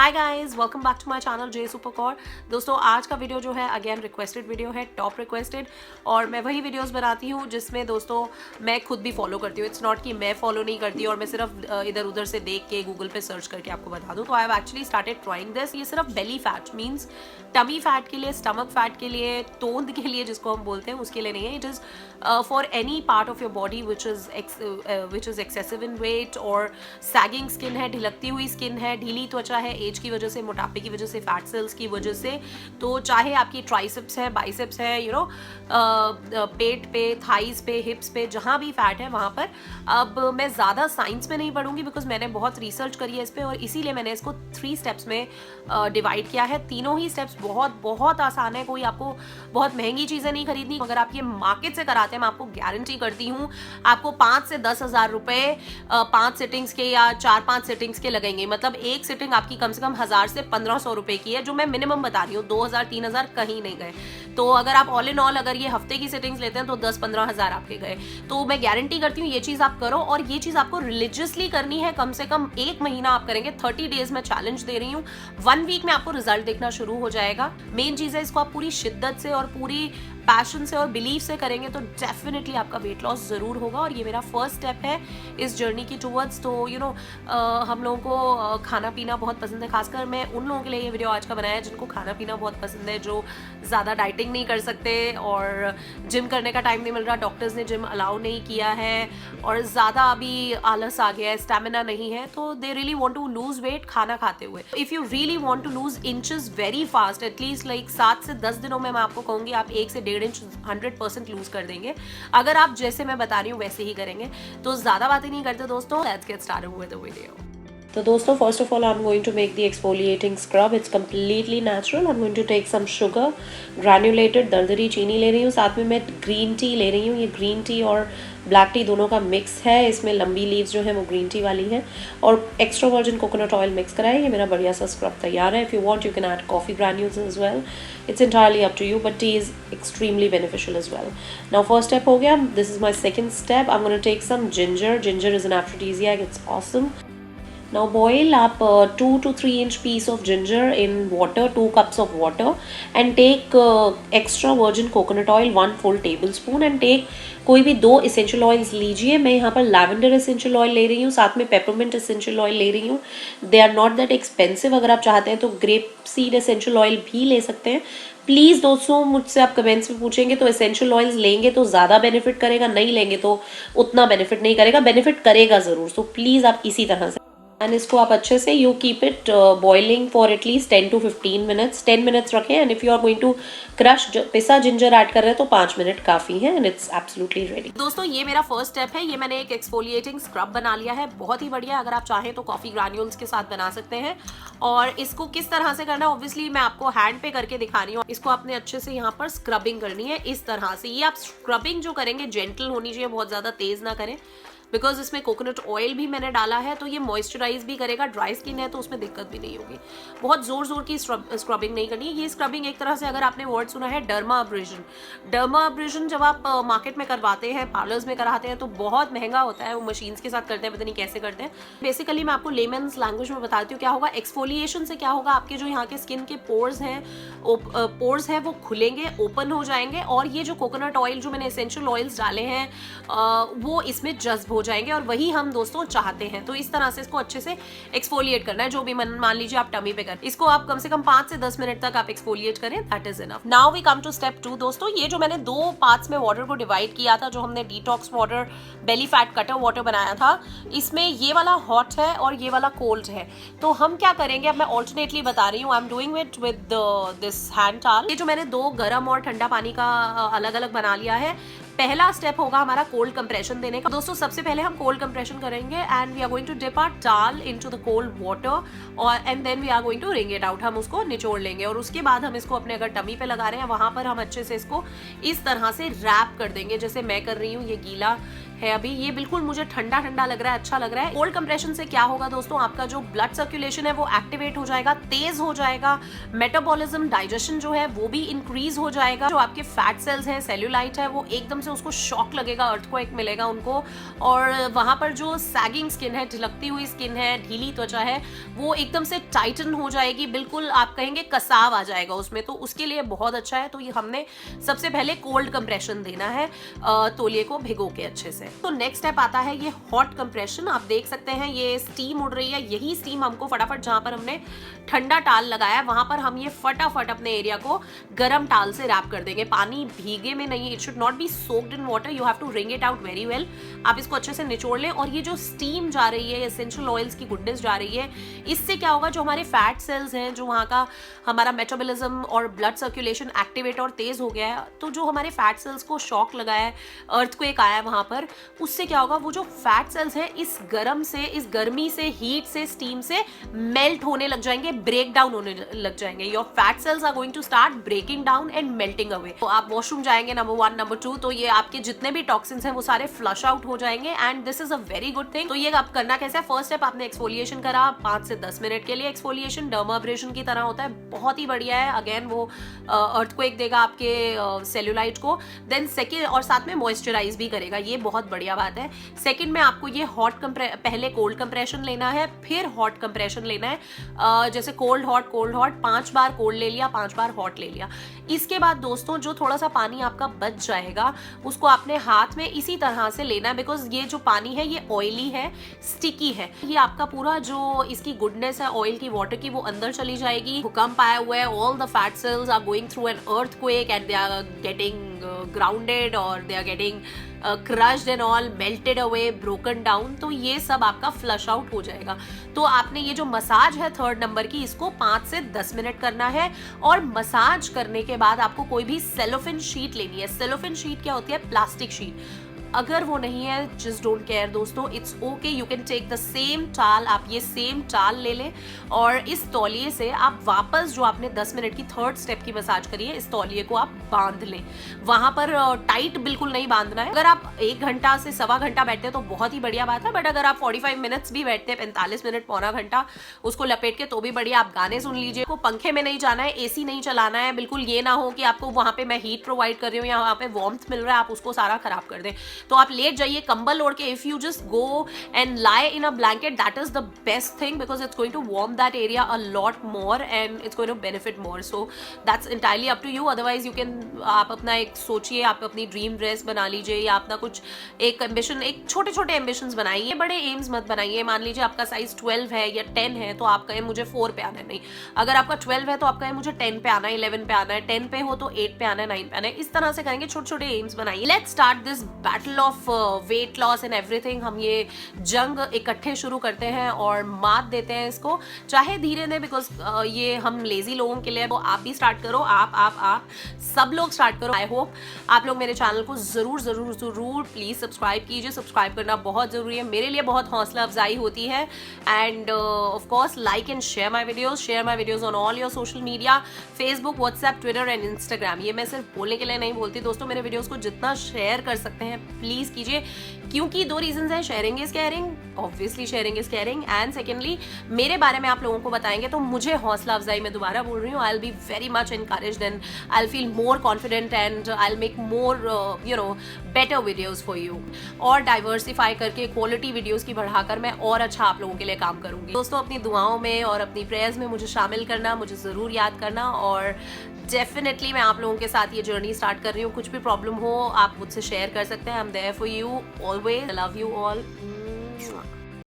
Hi guys, welcome back to my channel J Supercar. दोस्तों आज का वीडियो जो है अगेन रिक्वेस्टेड वीडियो है, टॉप रिक्वेस्टेड। और मैं वही वीडियोस बनाती हूँ जिसमें दोस्तों मैं खुद भी फॉलो करती हूँ। इट्स नॉट कि मैं फॉलो नहीं करती और मैं सिर्फ इधर उधर से देख के गूगल पे सर्च करके आपको बता दूँ। तो I have actually started trying this. ये सिर्फ belly fat means tummy fat के लिए, स्टमक फैट के लिए, तोंद के लिए जिसको हम बोलते हैं उसके लिए नहीं है। It is for any part of your body which is excessive in weight और सैगिंग स्किन है, ढिलकती हुई स्किन है, ढीली त्वचा है, एज की वजह से, मोटापे की वजह से, फैट सेल्स की वजह से। तो चाहे आपकी ट्राइसेप्स है, बाइसेप्स है, पेट पे, थाइज पे, हिप्स पे, जहाँ भी फैट है वहाँ पर। अब मैं ज़्यादा साइंस में नहीं पढ़ूंगी बिकॉज मैंने बहुत रिसर्च करी है इस पर और इसीलिए मैंने इसको 3 स्टेप्स में डिवाइड किया है। तीनों ही स्टेप्स बहुत बहुत आसान है। कोई आपको बहुत महंगी चीज़ें नहीं खरीदनी। अगर आप ये मार्केट से कराते हैं, मैं आपको गारंटी करती हूँ आपको 5 से 10 हज़ार रुपये 5 सिटिंग्स के या 4-5 सिटिंग्स के लगेंगे। मतलब एक सिटिंग आपकी कम से कम 1000 से 1500 रुपए की है, जो मैं मिनिमम बता रही हूँ। 2000-3000 कहीं नहीं गए। तो अगर आप ऑल इन ऑल अगर ये हफ्ते की सिटिंग्स लेते हैं तो 10-15 हज़ार आपके गए। तो मैं गारंटी करती हूँ ये चीज़ आप करो और ये चीज़ आपको रिलीजियसली करनी है। कम से कम 1 महीना आप करेंगे। 30 डेज में चैलेंज दे रही हूँ। 1 वीक में आपको रिजल्ट देखना शुरू हो जाएगा। मेन चीज़ है इसको आप पूरी शिद्दत से और पूरी पैशन से और बिलीव से करेंगे तो डेफिनेटली आपका वेट लॉस ज़रूर होगा। और ये मेरा फर्स्ट स्टेप है इस जर्नी की टूवर्ड्स। तो हम लोगों को खाना पीना बहुत पसंद है। खासकर मैं उन लोगों के लिए ये वीडियो आज का बनाया है जिनको खाना पीना बहुत पसंद है, जो ज़्यादा डाइटिंग नहीं कर सकते और जिम करने का टाइम नहीं मिल रहा, डॉक्टर्स ने जिम अलाउ नहीं किया है और ज़्यादा अभी आलस आ गया है, स्टेमिना नहीं है। तो they really want to lose weight खाना खाते हुए। If you really want to lose inches very fast, at least like 7 से 10 दिनों में मैं आपको कहूँगी आप 1 से 1.5 इंच 100% लूज कर देंगे अगर आप जैसे मैं बता रही हूँ वैसे ही करेंगे। तो ज़्यादा बातें नहीं करते दोस्तों, let's get started with the video. तो दोस्तों first of all I am going to make the exfoliating scrub. It's completely natural. I am going to take some sugar, granulated दरदरी चीनी ले रही हूँ। साथ में मैं ग्रीन टी ले रही हूँ। ये ग्रीन टी और ब्लैक टी दोनों का मिक्स है। इसमें लंबी लीव्स जो है वो ग्रीन टी वाली हैं और extra virgin coconut oil mix करा है। ये मेरा बढ़िया सा स्क्रब तैयार है। If you want you can add coffee granules as well. It's entirely up to you but tea is extremely beneficial as well. Now first step हो गया। This is my second step. I am gonna take some ginger. Ginger is an aphrodisiac, it's awesome. Now boil up 2 to 3 inch piece of ginger in water, 2 cups of water, and take extra virgin coconut oil 1 full tablespoon and take कोई भी 2 essential oils लीजिए। मैं यहाँ पर lavender essential oil ले रही हूँ, साथ में peppermint essential oil ले रही हूँ। They are not that expensive। अगर आप चाहते हैं तो grape seed essential oil भी ले सकते हैं। प्लीज़ दोस्तों मुझसे आप कमेंट्स में पूछेंगे तो एसेंशियल ऑयल्स लेंगे तो ज़्यादा बेनिफिट करेगा, नहीं लेंगे तो उतना बेनिफिट नहीं करेगा। बेनिफिट करेगा ज़रूर। सो प्लीज़ आप इसी तरह से एंड इसको आप अच्छे से you keep it boiling for at least 10 to 15 minutes. 10 minutes रखें and if you are going to crush पिसा जिंजर ऐड कर रहे हैं तो 5 मिनट काफ़ी है एंड इट्स एब्सोल्युटली रेडी। दोस्तों ये मेरा फर्स्ट स्टेप है। ये मैंने एक एक्सफोलिएटिंग स्क्रब बना लिया है, बहुत ही बढ़िया। अगर आप चाहें तो कॉफ़ी ग्रैन्यूल्स के साथ बना सकते हैं। और इसको किस तरह से करना है ऑब्वियसली मैं आपको हैंड पे करके दिखा रही हूँ। इसको आपने अच्छे से यहाँ पर स्क्रबिंग करनी है इस तरह से। ये आप स्क्रबिंग जो करेंगे जेंटल होनी चाहिए, बहुत ज़्यादा तेज़ ना करें बिकॉज इसमें कोकोनट ऑयल भी मैंने डाला है तो ये मॉइस्चराइज भी करेगा। ड्राई स्किन है तो उसमें दिक्कत भी नहीं होगी। बहुत जोर जोर की स्क्रबिंग नहीं करनी है। ये स्क्रबिंग एक तरह से अगर आपने वर्ड सुना है डर्मा अब्रेजन। डर्मा अब्रेजन जब आप मार्केट में करवाते हैं, पार्लर्स में कराते हैं तो बहुत महंगा होता है। वो मशीन्स के साथ करते हैं, पता नहीं कैसे करते हैं। बेसिकली मैं आपको लेमन्स लैंग्वेज में बताती हूँ क्या होगा। एक्सफोलिएशन से क्या होगा, आपके जो यहाँ के स्किन के पोर्स हैं वो खुलेंगे, ओपन हो जाएंगे और ये जो कोकोनट ऑयल जो मैंने एसेंशियल ऑयल्स डाले हैं वो इसमें जज्ब हो जाएंगे और वही हम दोस्तों चाहते हैं। तो इस तरह से इसको अच्छे से एक्सफोलिएट करना है। जो भी मान लीजिए आप टमी पे कर, इसको आप कम से कम 5 से 10 मिनट तक आप एक्सफोलिएट करें, that is enough. Now we come to step 2 दोस्तों। ये जो मैंने 2 पार्ट्स में वाटर को डिवाइड किया था, जो हमने detox water, belly fat cutter water बनाया था, इसमें ये वाला हॉट है और ये वाला कोल्ड है। तो हम क्या करेंगे, अब मैं ऑल्टरनेटली बता रही हूँ। I am doing it with this hand टाल। ये जो मैंने 2 गर्म और ठंडा पानी का अलग अलग बना लिया है। पहला स्टेप होगा हमारा कोल्ड कंप्रेशन देने का। दोस्तों सबसे पहले हम कोल्ड कंप्रेशन करेंगे and we are going to dip our towel into the cold water और and then we are going to wring it out. हम उसको निचोड़ लेंगे और उसके बाद हम इसको अपने अगर टमी पे लगा रहे हैं वहां पर हम अच्छे से इसको इस तरह से रैप कर देंगे जैसे मैं कर रही हूँ। ये गीला है अभी, ये बिल्कुल मुझे ठंडा ठंडा लग रहा है, अच्छा लग रहा है। कोल्ड कंप्रेशन से क्या होगा दोस्तों, आपका जो ब्लड सर्कुलेशन है वो एक्टिवेट हो जाएगा, तेज हो जाएगा, मेटाबॉलिज्म डाइजेशन जो है वो भी इंक्रीज हो जाएगा। जो आपके फैट सेल्स हैं, सेल्यूलाइट है, वो एकदम से उसको शॉक लगेगा, अर्थक्वेक मिलेगा उनको, और वहां पर जो सैगिंग स्किन है, ढिलकती हुई स्किन है, ढीली त्वचा है, वो एकदम से टाइटन हो जाएगी, बिल्कुल आप कहेंगे कसाव आ जाएगा उसमें, तो उसके लिए बहुत अच्छा है। तो ये हमने सबसे पहले कोल्ड कंप्रेशन देना है तौलिए को भिगो के अच्छे से। तो नेक्स्ट स्टेप आता है ये हॉट कंप्रेशन। आप देख सकते हैं ये स्टीम उड़ रही है, यही स्टीम हमको फटाफट, जहां पर हमने ठंडा टाल लगाया वहां पर हम ये फटाफट अपने एरिया को गर्म टाल से रैप कर देंगे। पानी भीगे में नहीं, it should not be soaked in water, you have to wring it out very well. आप इसको अच्छे से निचोड़ लें, और ये जो स्टीम जा रही है, एसेंशियल ऑयल्स की गुडनेस जा रही है, इससे क्या होगा, जो हमारे फैट सेल्स हैं, जो वहाँ का हमारा मेटाबॉलिज्म और ब्लड सर्कुलेशन एक्टिवेट और तेज हो गया है, तो जो हमारे फैट सेल्स को शॉक लगा है, अर्थक्वेक आया है वहाँ पर, उससे क्या होगा, वो जो फैट सेल्स हैं इस गर्म से, इस गर्मी से, हीट से, स्टीम से मेल्ट होने लग जाएंगे, ब्रेक डाउन होने लग जाएंगे। Your fat cells are going to start breaking down and melting away. तो आप वॉशरूम जाएंगे, नंबर 1, नंबर 2, तो ये आपके जितने भी टॉक्सिन्स हैं वो सारे फ्लश आउट हो जाएंगे, and this is a very good thing. तो ये आप करना कैसे है, फर्स्ट स्टेप आपने एक्सफोलिएशन करा, 5 से 10 मिनट के लिए एक्सफोलिएशन डर्माब्रेशन की तरह होता है, बहुत ही बढ़िया है। अगेन वो अर्थक्वेक देगा आपके सेल्यूलाइट को। देन सेकंड, और साथ में मॉइस्चराइज भी करेगा, ये बहुत बढ़िया बात है। सेकंड में आपको ये पहले कोल्ड कंप्रेशन लेना है, फिर हॉट कंप्रेशन लेना है। जैसे कोल्ड हॉट 5 बार कोल्ड ले लिया, 5 बार हॉट ले लिया। इसके बाद दोस्तों जो थोड़ा सा पानी आपका बच जाएगा उसको आपने हाथ में इसी तरह से लेना है, बिकॉज ये जो पानी है ये ऑयली है, स्टिकी है, ये आपका पूरा जो इसकी गुडनेस है ऑयल की, वाटर की, वो अंदर चली जाएगी। भूकंप आया हुआ है, all the fat cells are going through an earthquake and they are getting grounded or they are getting crushed and all, melted away, broken down, तो ये सब आपका फ्लश आउट हो जाएगा। तो आपने ये जो मसाज है 3rd नंबर की, इसको 5 से 10 मिनट करना है, और मसाज करने के बाद आपको कोई भी सेलोफिन शीट लेनी है। सेलोफिन शीट क्या होती है, प्लास्टिक शीट। अगर वो नहीं है, जस्ट डोंट केयर दोस्तों, it's okay, you can take the same towel, आप ये सेम टाल ले लें, और इस तौलिए से आप वापस जो आपने 10 मिनट की 3rd स्टेप की मसाज करी है, इस तौलिए को आप बांध लें। वहां पर टाइट बिल्कुल नहीं बांधना है। अगर आप 1 घंटा से सवा घंटा बैठते हैं तो बहुत ही बढ़िया बात है, बट अगर आप 45 मिनट्स भी बैठते हैं, 45 मिनट, पौना घंटा उसको लपेट के, तो भी बढ़िया। आप गाने सुन लीजिए, आपको पंखे में नहीं जाना है, एसी नहीं चलाना है, बिल्कुल ये ना हो कि आपको वहां पे मैं हीट प्रोवाइड कर रही हूँ या वहां पे वार्मथ मिल रहा है, आप उसको सारा खराब कर दें। तो आप लेट जाइए कंबल ओढ़ के, if you just go and lie in a blanket, that is the best thing, because it's going to warm that area a lot more and it's going to benefit more. So that's entirely up to you. Otherwise you can, आप अपना एक सोचिए, आप अपनी dream dress बना लीजिए, या अपना कुछ एक एम्बिशन, एक छोटे छोटे एम्बिशंस बनाइए, बड़े एम्स मत बनाइए। मान लीजिए आपका साइज 12 है या 10 है, तो आप कहें मुझे 4 पे आना है, नहीं। अगर आपका 12 है तो आप कहें मुझे 10 पे आना है, 11 पे आना है, 10 पे हो तो 8 पे आना है, 9 पे आना है। इस तरह से करेंगे, छोटे छोटे एम्स बनाइए। Let's start this battle of weight loss and everything. हम ये जंग इकट्ठे शुरू करते हैं और मात देते हैं इसको, चाहे धीरे दे, बिकॉज ये हम लेजी लोगों के लिए। वो आप भी स्टार्ट करो, आप सब लोग स्टार्ट करो। आई होप आप लोग मेरे चैनल को जरूर जरूर जरूर प्लीज सब्सक्राइब कीजिए। सब्सक्राइब करना बहुत जरूरी है, मेरे लिए बहुत हौसला अफजाई होती है। End of course like and share my videos on all your social media, Facebook, WhatsApp, Twitter and Instagram. ये मैं सिर्फ बोलने के लिए नहीं बोलती दोस्तों, मेरे वीडियोस को जितना शेयर कर सकते हैं प्लीज कीजिए, क्योंकि 2 रीजंस हैं। Sharing is caring, obviously sharing is caring, and secondly मेरे बारे में आप लोगों को बताएंगे तो मुझे हौसला अफजाई, मैं दोबारा बोल रही हूँ, I will be very much encouraged and I will feel more confident and I will make more better videos for you. और डाइवर्सिफाई करके क्वालिटी वीडियोस की बढ़ाकर मैं और अच्छा आप लोगों के लिए काम करूंगी। दोस्तों अपनी दुआओं में और अपनी प्रेयर्स में मुझे शामिल करना, मुझे ज़रूर याद करना, और डेफिनेटली मैं आप लोगों के साथ ये जर्नी स्टार्ट कर रही हूँ। कुछ भी प्रॉब्लम हो आप मुझसे शेयर कर सकते हैं, I am there for you always. I love you all.